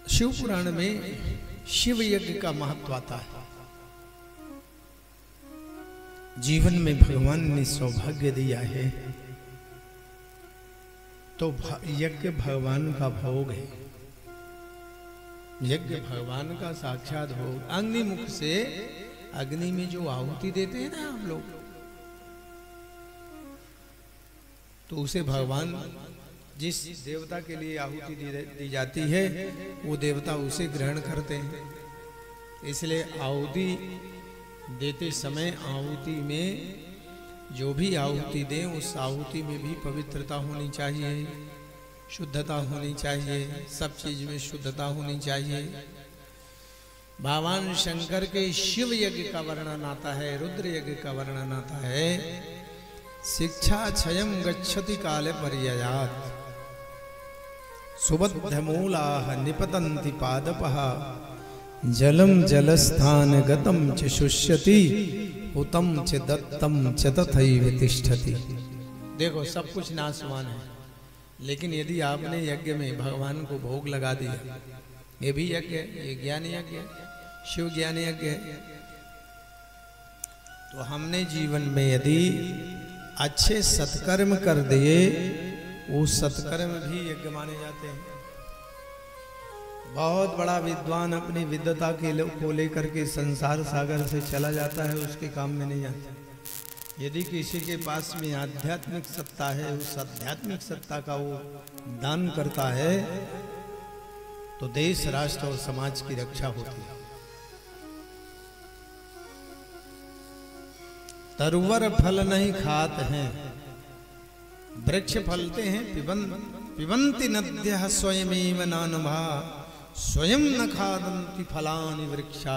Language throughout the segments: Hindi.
शिव पुराण में शिव यज्ञ का महत्व आता है। जीवन में भगवान ने सौभाग्य दिया है तो यज्ञ भगवान का भोग है। यज्ञ भगवान का साक्षात भोग। अग्नि मुख से अग्नि में जो आहुति देते हैं ना हम लोग, तो उसे भगवान जिस देवता के लिए आहुति दी जाती है वो देवता उसे ग्रहण करते हैं। इसलिए आहुति देते समय आहुति में जो भी आहुति दें उस आहुति में भी पवित्रता होनी चाहिए, शुद्धता होनी चाहिए, सब चीज में शुद्धता होनी चाहिए। भगवान शंकर के शिव यज्ञ का वर्णन आता है, रुद्र यज्ञ का वर्णन आता है। शिक्षा क्षयम गच्छति काले पर्ययात् सुबद्ध मूलाः निपतन्ति पादपः जलम जलस्थान गतम च शुष्यति हुतम च दत्तम च तथैव तिष्ठति। देखो सब कुछ नाशवान है, लेकिन यदि आपने यज्ञ में भगवान को भोग लगा दिया, ये भी यज्ञ है, ये ज्ञान यज्ञ है, शिव ज्ञान यज्ञ है। तो हमने जीवन में यदि अच्छे सत्कर्म कर दिए, वो सत्कर्म भी यज्ञ माने जाते हैं। बहुत बड़ा विद्वान अपनी विद्वता को लेकर के संसार सागर से चला जाता है, उसके काम में नहीं आता। यदि किसी के पास में आध्यात्मिक सत्ता है, उस आध्यात्मिक सत्ता का वो दान करता है तो देश, राष्ट्र और समाज की रक्षा होती है। तरुवर फल नहीं खात हैं, वृक्ष फलते हैं पिबन्ति नद्यः स्वयमेव नानुभा स्वयं न खादन्ति फलानि वृक्षा।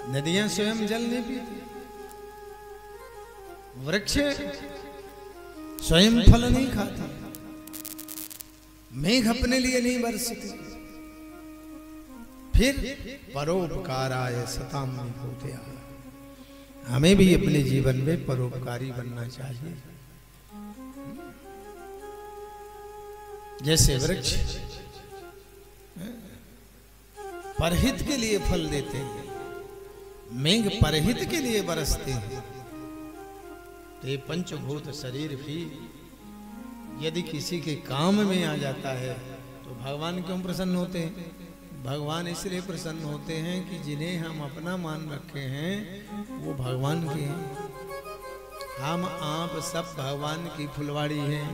नदियां स्वयं जल नहीं पीती, वृक्ष स्वयं फल नहीं खाते, मेघ अपने लिए नहीं बरसती। फिर परोपकाराय सताम निभूते। हमें भी अपने जीवन में परोपकारी बनना चाहिए। जैसे वृक्ष परहित के लिए फल देते हैं, मेघ परहित के लिए बरसते हैं, तो ये पंचभूत शरीर भी यदि किसी के काम में आ जाता है तो भगवान क्यों प्रसन्न होते हैं? भगवान इसलिए प्रसन्न होते हैं कि जिन्हें हम अपना मान रखे हैं वो भगवान के हैं। हम आप सब भगवान की फुलवाड़ी हैं,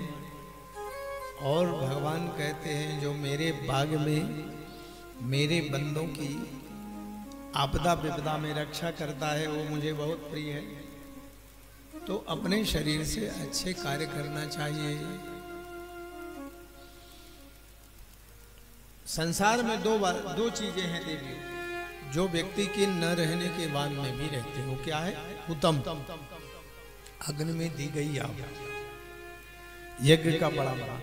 और भगवान कहते हैं जो मेरे बाग में मेरे बंदों की आपदा विपदा में रक्षा करता है वो मुझे बहुत प्रिय है। तो अपने शरीर से अच्छे कार्य करना चाहिए। संसार में दो चीजें हैं देवी, जो व्यक्ति के न रहने के बाद में भी रहते हैं। वो क्या है? हुतम, अग्नि में दी गई आग, यज्ञ का बड़ा बड़ा।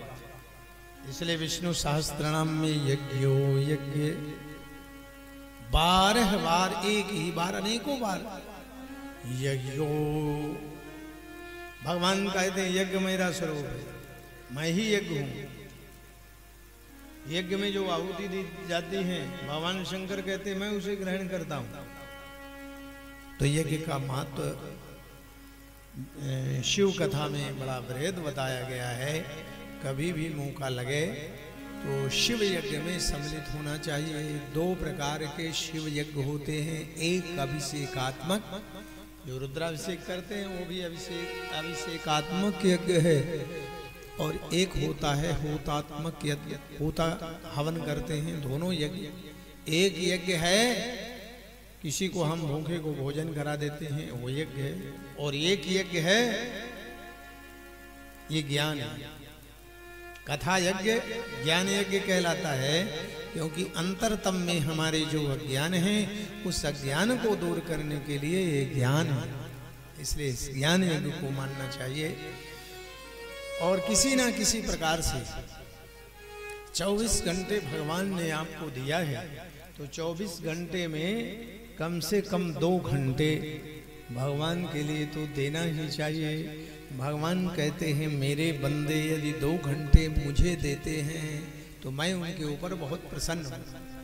इसलिए विष्णु सहस्त्रनाम में यज्ञो यज्ञ 12 बार, एक ही बार, अनेकों बार यज्ञो। भगवान कहते हैं यज्ञ मेरा स्वरूप है, मैं ही यज्ञ हूं। यज्ञ में जो आहुति दी जाती है भगवान शंकर कहते हैं मैं उसे ग्रहण करता हूं। तो यज्ञ का महत्व शिव कथा में बड़ा बृहद बताया गया है। कभी भी मौका लगे तो शिव यज्ञ में सम्मिलित होना चाहिए। 2 प्रकार के शिव यज्ञ होते हैं। एक अभिषेकात्मक, जो रुद्राभिषेक करते हैं वो भी अभिषेकात्मक यज्ञ है, और एक होता है होतात्मक यज्ञ, होता हवन करते हैं। दोनों यज्ञ, एक यज्ञ है किसी को हम भूखे को भोजन करा देते हैं, वो यज्ञ है, और एक यज्ञ है ये ज्ञान है। कथा यज्ञ ज्ञान यज्ञ कहलाता है, क्योंकि अंतरतम में हमारे जो अज्ञान है उस अज्ञान को दूर करने के लिए ये ज्ञान है। इसलिए इस ज्ञान यज्ञ को मानना चाहिए। और किसी ना किसी प्रकार से 24 घंटे भगवान ने आपको दिया है, तो 24 घंटे में कम से कम 2 घंटे भगवान के लिए तो देना ही चाहिए। भगवान कहते हैं मेरे बंदे यदि 2 घंटे मुझे देते हैं तो मैं उनके ऊपर बहुत प्रसन्न हूं।